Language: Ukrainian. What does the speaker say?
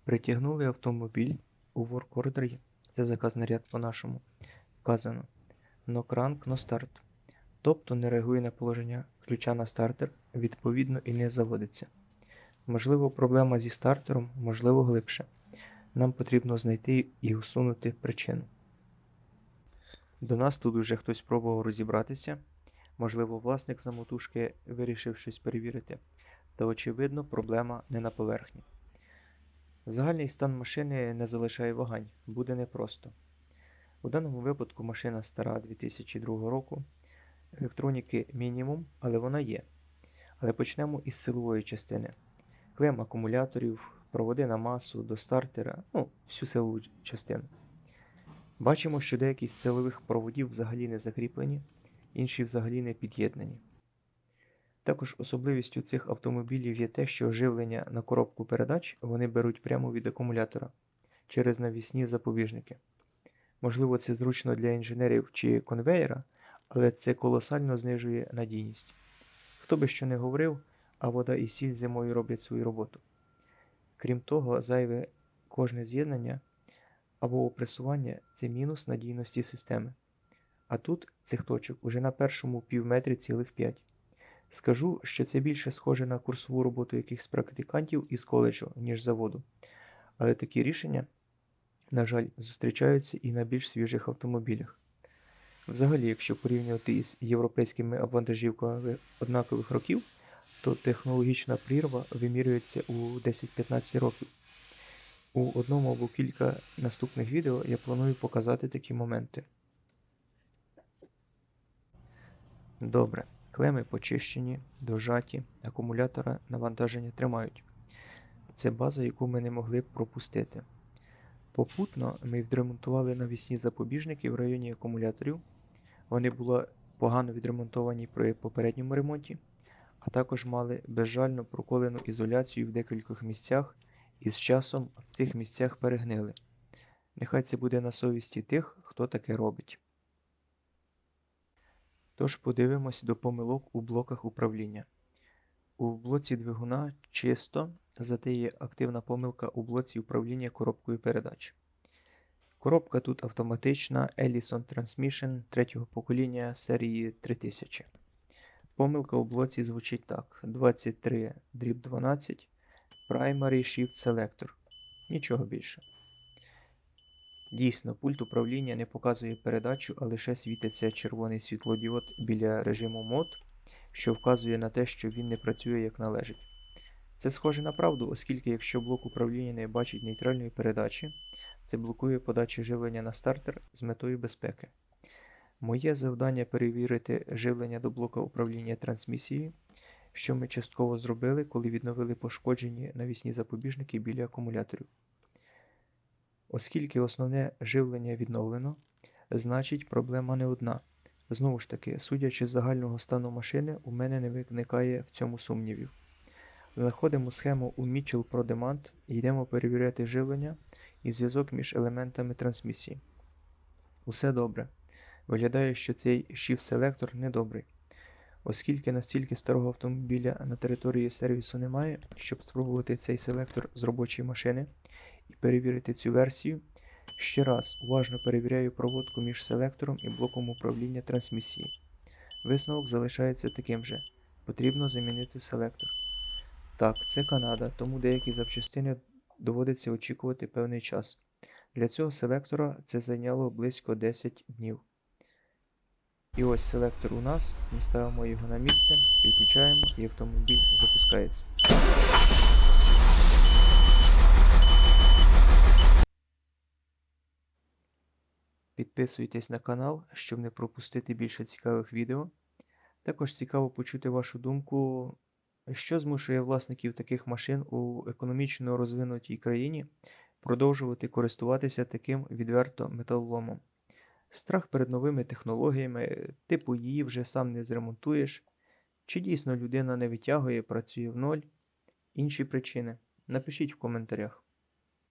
Притягнули автомобіль у ворк-ордері, це заказний ряд по-нашому, вказано «No crank, no start», тобто не реагує на положення ключа на стартер, відповідно і не заводиться. Можливо, проблема зі стартером, можливо глибше. Нам потрібно знайти і усунути причину. До нас тут уже хтось пробував розібратися, можливо, власник самотужки вирішив щось перевірити, та очевидно проблема не на поверхні. Загальний стан машини не залишає вагань, буде непросто. У даному випадку машина стара 2002 року, електроніки мінімум, але вона є. Але почнемо із силової частини. Клем акумуляторів, проводи на масу, до стартера, всю силову частину. Бачимо, що деякі з силових проводів взагалі не закріплені, інші взагалі не під'єднані. Також особливістю цих автомобілів є те, що живлення на коробку передач вони беруть прямо від акумулятора через навісні запобіжники. Можливо, це зручно для інженерів чи конвеєра, але це колосально знижує надійність. Хто би що не говорив, а вода і сіль зимою роблять свою роботу. Крім того, зайве кожне з'єднання або опресування – це мінус надійності системи. А тут цих точок уже на першому півметрі цілих 5. Скажу, що це більше схоже на курсову роботу якихось практикантів із коледжу, ніж заводу. Але такі рішення, на жаль, зустрічаються і на більш свіжих автомобілях. Взагалі, якщо порівнювати із європейськими вантажівками однакових років, то технологічна прірва вимірюється у 10-15 років. У одному або кілька наступних відео я планую показати такі моменти. Добре, клеми почищені, дожаті, акумулятора навантаження тримають. Це база, яку ми не могли б пропустити. Попутно ми відремонтували навісні запобіжники в районі акумуляторів. Вони були погано відремонтовані при попередньому ремонті, а також мали безжально проколену ізоляцію в декількох місцях і з часом в цих місцях перегнили. Нехай це буде на совісті тих, хто таке робить. Тож подивимось до помилок у блоках управління. У блоці двигуна чисто, зате є активна помилка у блоці управління коробкою передач. Коробка тут автоматична Ellison Transmission 3-го покоління серії 3000. Помилка у блоці звучить так: 23/12 Primary Shift Selector. Нічого більше. Дійсно, пульт управління не показує передачу, а лише світиться червоний світлодіод біля режиму мод, що вказує на те, що він не працює як належить. Це схоже на правду, оскільки якщо блок управління не бачить нейтральної передачі, це блокує подачу живлення на стартер з метою безпеки. Моє завдання перевірити живлення до блока управління трансмісії, що ми частково зробили, коли відновили пошкоджені навісні запобіжники біля акумуляторів. Оскільки основне живлення відновлено, значить проблема не одна. Знову ж таки, судячи з загального стану машини, у мене не виникає в цьому сумнівів. Знаходимо схему у Mitchell Pro Demand і йдемо перевіряти живлення і зв'язок між елементами трансмісії. Усе добре. Виглядає, що цей Shift-селектор недобрий. Оскільки настільки старого автомобіля на території сервісу немає, щоб спробувати цей селектор з робочої машини і перевірити цю версію, ще раз уважно перевіряю проводку між селектором і блоком управління трансмісії. Висновок залишається таким же. Потрібно замінити селектор. Так, це Канада, тому деякі запчастини доводиться очікувати певний час. Для цього селектора це зайняло близько 10 днів. І ось селектор у нас, ми ставимо його на місце, підключаємо і автомобіль запускається. Підписуйтесь на канал, щоб не пропустити більше цікавих відео. Також цікаво почути вашу думку, що змушує власників таких машин у економічно розвинутій країні продовжувати користуватися таким відверто металоломом. Страх перед новими технологіями, типу її вже сам не зремонтуєш, чи дійсно людина не витягує, працює в ноль, інші причини. Напишіть в коментарях.